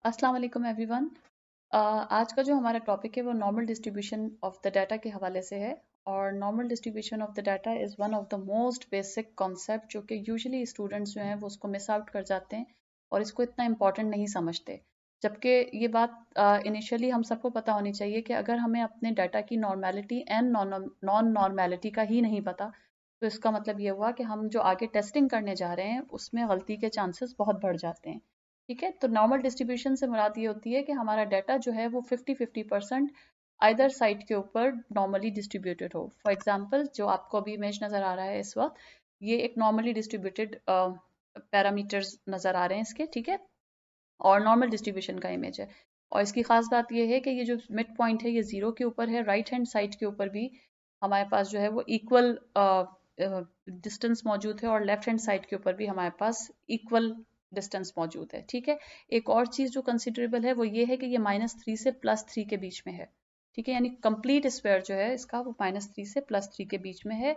अस्सलाम वालेकुम एवरीवन। आज का जो हमारा टॉपिक है वो normal distribution of the data के हवाले से है। और normal distribution of the data is one of the most basic concept जो कि यूजुअली स्टूडेंट्स जो हैं वो उसको मिस आउट कर जाते हैं और इसको इतना इम्पॉर्टेंट नहीं समझते। जबकि ये बात इनिशियली हम सबको पता होनी चाहिए कि अगर हमें अपने डाटा की नॉर्मेलिटी एंड नॉन नॉर्मेलिटी का ही नहीं पता तो इसका मतलब ये हुआ कि हम जो आगे टेस्टिंग करने जा रहे हैं उसमें गलती के चांसेस बहुत बढ़ जाते हैं। ठीक है, तो नॉर्मल डिस्ट्रीब्यूशन से मुराद ये होती है कि हमारा डाटा जो है वो 50-50% आइदर साइड के ऊपर नॉर्मली डिस्ट्रीब्यूटेड हो। फॉर एग्जांपल जो आपको अभी इमेज नज़र आ रहा है इस वक्त, ये एक नॉर्मली डिस्ट्रीब्यूटेड पैरामीटर्स नज़र आ रहे हैं इसके, ठीक है, और नॉर्मल डिस्ट्रीब्यूशन का इमेज है। और इसकी खास बात ये है कि ये जो मिड पॉइंट है ये जीरो के ऊपर है, राइट हैंड साइड के ऊपर भी हमारे पास जो है वो इक्वल डिस्टेंस मौजूद है और लेफ्ट हैंड साइड के ऊपर भी हमारे पास इक्वल डिस्टेंस मौजूद है। ठीक है, एक और चीज़ जो कंसिडरेबल है वो ये है कि ये -3 से +3 के बीच में है। ठीक है, यानी कंप्लीट स्क्वायर जो है इसका वो -3 से +3 के बीच में है।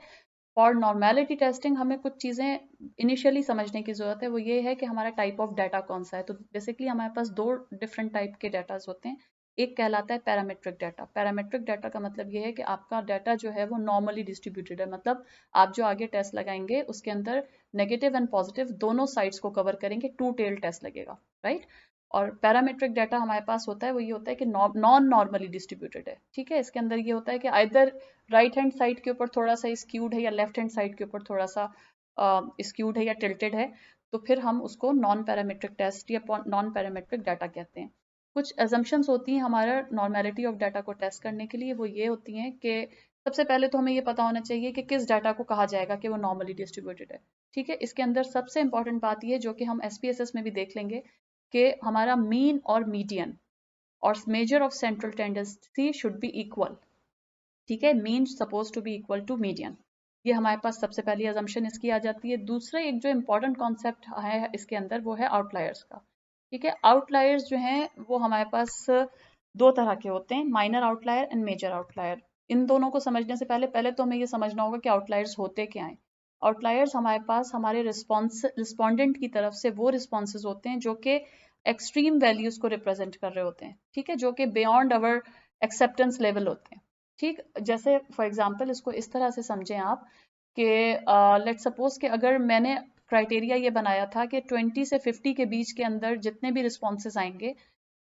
फॉर नॉर्मेलिटी टेस्टिंग हमें कुछ चीज़ें इनिशियली समझने की ज़रूरत है, वो ये है कि हमारा टाइप ऑफ डाटा कौन सा है। तो बेसिकली हमारे पास दो डिफरेंट टाइप के डाटाज होते हैं। एक कहलाता है पैरामेट्रिक डाटा। पैरामेट्रिक डाटा का मतलब ये है कि आपका डाटा जो है वो नॉर्मली डिस्ट्रीब्यूटेड है, मतलब आप जो आगे टेस्ट लगाएंगे उसके अंदर नेगेटिव एंड पॉजिटिव दोनों साइड्स को कवर करेंगे, टू टेल टेस्ट लगेगा, राइट। और पैरामेट्रिक डाटा हमारे पास होता है वो ये होता है कि नॉन नॉर्मली डिस्ट्रीब्यूटेड है। ठीक है, इसके अंदर ये होता है कि आइदर राइट हैंड साइड के ऊपर थोड़ा सा स्क्यूड है या लेफ्ट हैंड साइड के ऊपर थोड़ा सा स्क्यूड है या टिल्टेड है, तो फिर हम उसको नॉन पैरामेट्रिक टेस्ट या नॉन पैरामेट्रिक डाटा कहते हैं। कुछ एजम्पशंस होती हैं हमारा नॉर्मेलिटी ऑफ डाटा को टेस्ट करने के लिए, वो ये होती हैं कि सबसे पहले तो हमें ये पता होना चाहिए कि किस डाटा को कहा जाएगा कि वो नॉर्मली डिस्ट्रीब्यूटेड है। ठीक है, इसके अंदर सबसे इंपॉर्टेंट बात ये जो कि हम SPSS में भी देख लेंगे कि हमारा मीन और मीडियन और measure of central tendency should be equal. ठीक है, mean suppose to be equal to median, ये हमारे पास सबसे पहली अजम्पशन इसकी आ जाती है। दूसरा एक जो इम्पोर्टेंट कॉन्सेप्ट है इसके अंदर वो है आउटलायर्स का। ठीक है, आउटलायर्स जो हैं वो हमारे पास दो तरह के होते हैं, minor outlier and major outlier. इन दोनों को समझने से पहले पहले तो हमें ये समझना होगा कि आउटलायर्स होते क्या हैं। आउटलायर्स हमारे पास हमारे रिस्पॉन्डेंट की तरफ से वो रिस्पॉन्सेज होते हैं जो कि एक्सट्रीम वैल्यूज को रिप्रेजेंट कर रहे होते हैं। ठीक है, जो कि बियॉन्ड अवर एक्सेप्टेंस लेवल होते हैं। ठीक, जैसे फॉर एग्जांपल इसको इस तरह से समझें आप कि लेट्स सपोज कि अगर मैंने क्राइटेरिया ये बनाया था कि 20 से 50 के बीच के अंदर जितने भी रिस्पॉन्सेज आएंगे,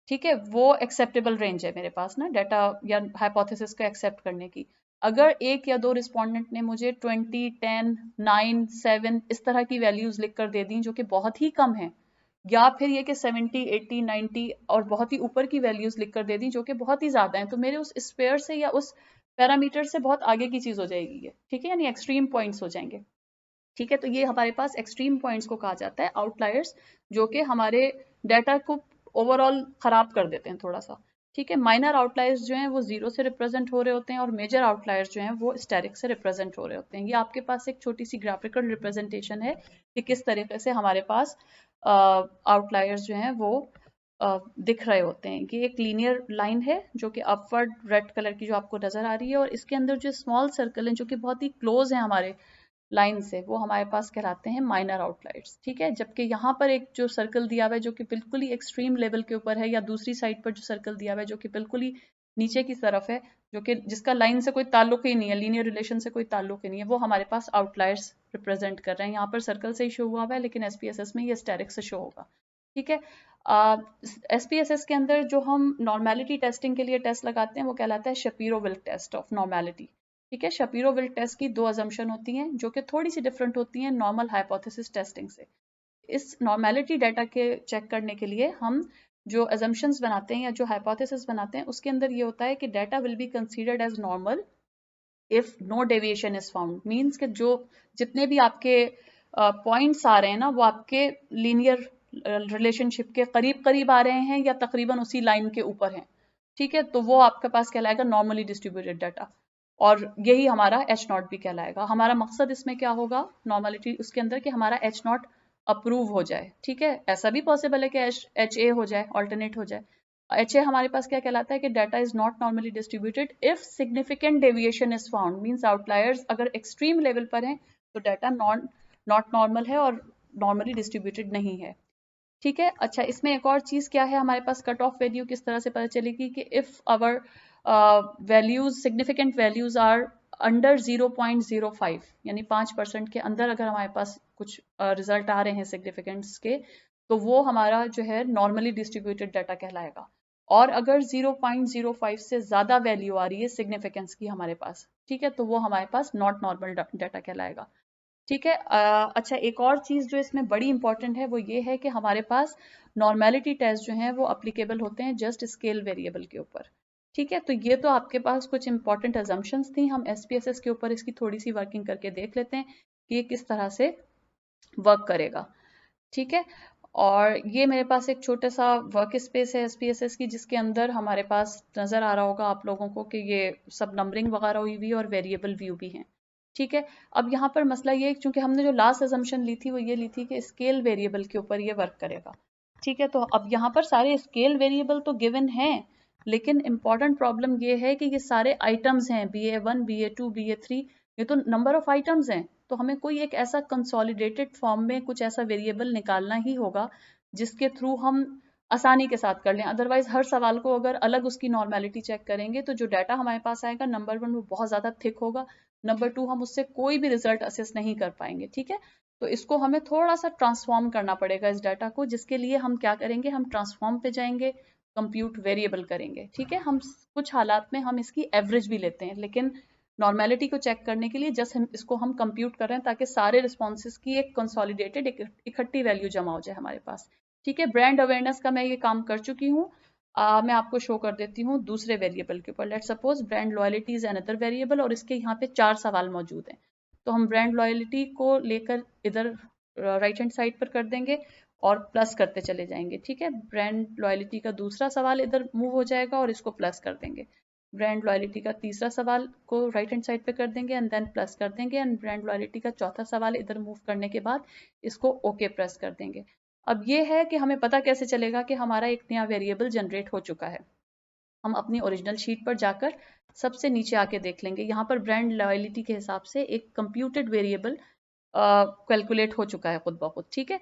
ठीक है, वो एक्सेप्टेबल रेंज है मेरे पास ना डाटा या हाइपोथेसिस को एक्सेप्ट करने की। अगर एक या दो रिस्पोंडेंट ने मुझे 20, 10, 9, 7 इस तरह की वैल्यूज लिख कर दे दी जो कि बहुत ही कम है, या फिर ये कि 70, 80, 90 और बहुत ही ऊपर की वैल्यूज लिख कर दे दी जो कि बहुत ही ज्यादा है, तो मेरे उस स्पेयर से या उस पैरामीटर से बहुत आगे की चीज हो जाएगी ये। ठीक है, यानी एक्सट्रीम पॉइंट्स हो जाएंगे। ठीक है, तो ये हमारे पास एक्सट्रीम पॉइंट्स को कहा जाता है आउटलायर्स, जो कि हमारे डाटा को ओवरऑल खराब कर देते हैं थोड़ा सा। ठीक है, माइनर आउटलायर्स जो हैं वो जीरो से रिप्रेजेंट हो रहे होते हैं और मेजर आउटलायर्स जो हैं वो स्टेरिक से रिप्रेजेंट हो रहे होते हैं। ये आपके पास एक छोटी सी ग्राफिकल रिप्रेजेंटेशन है कि किस तरीके से हमारे पास आउटलायर्स जो हैं वो दिख रहे होते हैं। कि एक लीनियर लाइन है जो कि अपवर्ड रेड कलर की जो आपको नजर आ रही है, और इसके अंदर जो स्मॉल सर्कल हैं जो कि बहुत ही क्लोज हैं हमारे लाइन से, वो हमारे पास कहलाते हैं माइनर आउटलायर्स। ठीक है, जबकि यहाँ पर एक जो सर्कल दिया हुआ है जो कि बिल्कुल ही एक्सट्रीम लेवल के ऊपर है, या दूसरी साइड पर जो सर्कल दिया हुआ है जो कि बिल्कुल ही नीचे की तरफ है, जो कि जिसका लाइन से कोई ताल्लुक ही नहीं है, लीनियर रिलेशन से कोई ताल्लुक ही नहीं है, वो हमारे पास आउटलायर्स रिप्रेजेंट कर रहे हैं। यहाँ पर सर्कल से ही शो हुआ हुआ है लेकिन SPSS में ये स्टेरिक से शो होगा। ठीक है, SPSS के अंदर जो हम नॉर्मेलिटी टेस्टिंग के लिए टेस्ट लगाते हैं वो कहलाता है शपीरो-विल्क टेस्ट ऑफ नॉर्मेलिटी। ठीक है, शपीरो-विल्क टेस्ट की दो अजम्पशन होती हैं जो कि थोड़ी सी डिफरेंट होती हैं नॉर्मल हाइपोथेसिस टेस्टिंग से। इस नॉर्मेलिटी डाटा के चेक करने के लिए हम जो अजम्पशंस बनाते हैं या जो हाइपोथेसिस बनाते हैं उसके अंदर ये होता है कि data will be considered as normal if no deviation is found. Means कि जो जितने भी आपके पॉइंट्स आ रहे हैं ना वो आपके लीनियर रिलेशनशिप के करीब करीब आ रहे हैं या तकरीबन उसी लाइन के ऊपर हैं। ठीक है, तो वो आपके पास कहलाएगा नॉर्मली डिस्ट्रीब्यूटेड डाटा, और यही हमारा H0 भी कहलाएगा। हमारा मकसद इसमें क्या होगा नॉर्मलिटी उसके अंदर, कि हमारा H0 अप्रूव हो जाए। ठीक है, ऐसा भी पॉसिबल है कि HA हो जाए, ऑल्टरनेट हो जाए। HA हमारे पास क्या कहलाता है कि data is not normally distributed if significant deviation is found. Means outliers अगर एक्सट्रीम लेवल पर हैं तो डाटा नॉट नॉर्मल है और नॉर्मली डिस्ट्रीब्यूटेड नहीं है। ठीक है। अच्छा, इसमें एक और चीज क्या है, हमारे पास कट ऑफ वैल्यू किस तरह से पता चलेगी कि if our values significant values are under 0.05 यानी 5% के अंदर अगर हमारे पास कुछ रिजल्ट आ रहे हैं सिग्निफिकेंस के, तो वो हमारा जो है नॉर्मली डिस्ट्रीब्यूटेड डाटा कहलाएगा। और अगर 0.05 से ज्यादा वैल्यू आ रही है सिग्निफिकेंस की हमारे पास, ठीक है, तो वो हमारे पास नॉट नॉर्मल डाटा कहलाएगा। ठीक है। अच्छा, एक और चीज जो इसमें बड़ी इंपॉर्टेंट है वो ये है कि हमारे पास नॉर्मेलिटी टेस्ट जो है वो अप्लीकेबल होते हैं जस्ट स्केल वेरिएबल के ऊपर। ठीक है, तो ये तो आपके पास कुछ इंपॉर्टेंट अजम्पशंस थी। हम एसपीएसएस के ऊपर इसकी थोड़ी सी वर्किंग करके देख लेते हैं कि ये किस तरह से वर्क करेगा। ठीक है, और ये मेरे पास एक छोटा सा वर्क स्पेस है एसपीएसएस की, जिसके अंदर हमारे पास नजर आ रहा होगा आप लोगों को कि ये सब नंबरिंग वगैरह हुई हुई और वेरिएबल व्यू भी है। ठीक है, अब यहाँ पर मसला ये, क्योंकि हमने जो लास्ट अजम्पशन ली थी वो ये ली थी कि स्केल वेरिएबल के ऊपर ये वर्क करेगा। ठीक है, तो अब यहाँ पर सारे स्केल वेरिएबल तो गिवन हैं, लेकिन इंपॉर्टेंट प्रॉब्लम ये है कि ये सारे आइटम्स हैं, BA1 BA2 BA3, ये तो नंबर ऑफ आइटम्स हैं। तो हमें कोई एक ऐसा कंसोलिडेटेड फॉर्म में कुछ ऐसा वेरिएबल निकालना ही होगा जिसके थ्रू हम आसानी के साथ कर लें। अदरवाइज हर सवाल को अगर अलग उसकी नॉर्मेलिटी चेक करेंगे तो जो डाटा हमारे पास आएगा, नंबर 1 वो बहुत ज्यादा थिक होगा, नंबर 2 हम उससे कोई भी रिजल्ट असेस नहीं कर पाएंगे। ठीक है, तो इसको हमें थोड़ा सा ट्रांसफॉर्म करना पड़ेगा इस डाटा को, जिसके लिए हम क्या करेंगे, हम ट्रांसफॉर्म पे जाएंगे, कंप्यूट वेरिएबल करेंगे। ठीक है, हम कुछ हालात में हम इसकी एवरेज भी लेते हैं, लेकिन नॉर्मेलिटी को चेक करने के लिए जस्ट इसको हम कंप्यूट कर रहे हैं ताकि सारे रिस्पॉन्सेज की एक कंसोलिडेटेड इकट्ठी वैल्यू जमा हो जाए हमारे पास। ठीक है, ब्रांड अवेयरनेस का मैं ये काम कर चुकी हूँ। मैं आपको शो कर देती हूँ दूसरे वेरिएबल के ऊपर। Let suppose brand loyalty is another variable, और इसके यहाँ पे 4 सवाल मौजूद हैं। तो हम ब्रांड लॉयल्टी को लेकर इधर राइट हैंड साइड पर कर देंगे और प्लस करते चले जाएंगे। ठीक है, ब्रांड लॉयल्टी का दूसरा सवाल इधर मूव हो जाएगा और इसको प्लस कर देंगे। ब्रांड लॉयल्टी का तीसरा सवाल को राइट हैंड साइड पे कर देंगे एंड देन प्लस कर देंगे, एंड ब्रांड लॉयल्टी का चौथा सवाल इधर मूव करने के बाद इसको ओके प्रेस कर देंगे। अब ये है कि हमें पता कैसे चलेगा कि हमारा एक नया वेरिएबल जनरेट हो चुका है। हम अपनी ओरिजिनल शीट पर जाकर सबसे नीचे आके देख लेंगे, यहाँ पर ब्रांड लॉयल्टी के हिसाब से एक कंप्यूटेड वेरिएबल कैलकुलेट हो चुका है खुद ब खुद। ठीक है,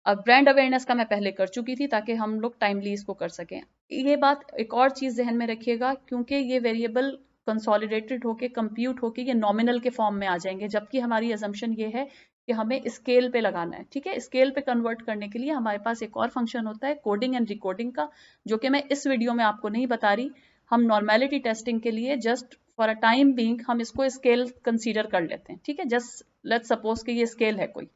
अब ब्रांड अवेयरनेस का मैं पहले कर चुकी थी ताकि हम लोग टाइमली इसको कर सकें। ये बात एक और चीज जहन में रखिएगा, क्योंकि ये वेरिएबल कंसोलिडेटेड होके कंप्यूट होके ये नॉमिनल के फॉर्म में आ जाएंगे, जबकि हमारी अजम्पशन ये है कि हमें स्केल पे लगाना है। ठीक है, स्केल पे कन्वर्ट करने के लिए हमारे पास एक और फंक्शन होता है कोडिंग एंड रिकोडिंग का, जो कि मैं इस वीडियो में आपको नहीं बता रही। हम नॉर्मेलिटी टेस्टिंग के लिए just for a time being हम इसको स्केल कंसीडर कर लेते हैं। ठीक है, जस्ट लेट्स सपोज कि ये स्केल है कोई।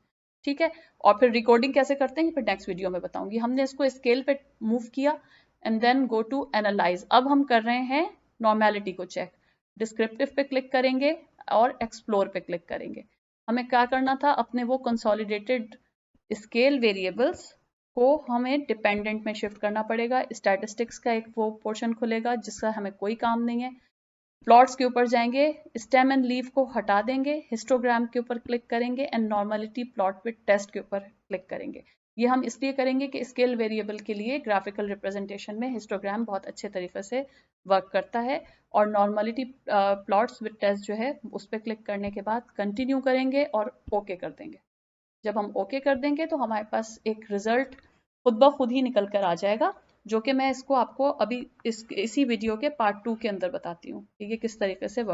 ठीक है, और फिर रिकॉर्डिंग कैसे करते हैं फिर नेक्स्ट वीडियो में बताऊंगी। हमने इसको स्केल पे मूव किया and then go to analyse. अब हम कर रहे हैं नॉर्मेलिटी को चेक। डिस्क्रिप्टिव पे क्लिक करेंगे और एक्सप्लोर पे क्लिक करेंगे। हमें क्या करना था, अपने वो कंसोलिडेटेड स्केल वेरिएबल्स को हमें डिपेंडेंट में शिफ्ट करना पड़ेगा। स्टैटिस्टिक्स का एक वो पोर्शन खुलेगा जिसका हमें कोई काम नहीं है। प्लॉट्स के ऊपर जाएंगे, स्टेम एंड लीव को हटा देंगे, हिस्टोग्राम के ऊपर क्लिक करेंगे and normality plot with test के ऊपर क्लिक करेंगे। ये हम इसलिए करेंगे कि स्केल वेरिएबल के लिए ग्राफिकल रिप्रेजेंटेशन में हिस्टोग्राम बहुत अच्छे तरीके से वर्क करता है। और नॉर्मेलिटी प्लॉट्स विद टेस्ट जो है उस पर क्लिक करने के बाद कंटिन्यू करेंगे और ओके कर देंगे। जब हम ओके कर देंगे तो हमारे पास एक रिजल्ट खुद ब खुद ही निकल कर आ जाएगा, जो कि मैं इसको आपको अभी इसी वीडियो के पार्ट 2 के अंदर बताती हूँ कि ये किस तरीके से वर्क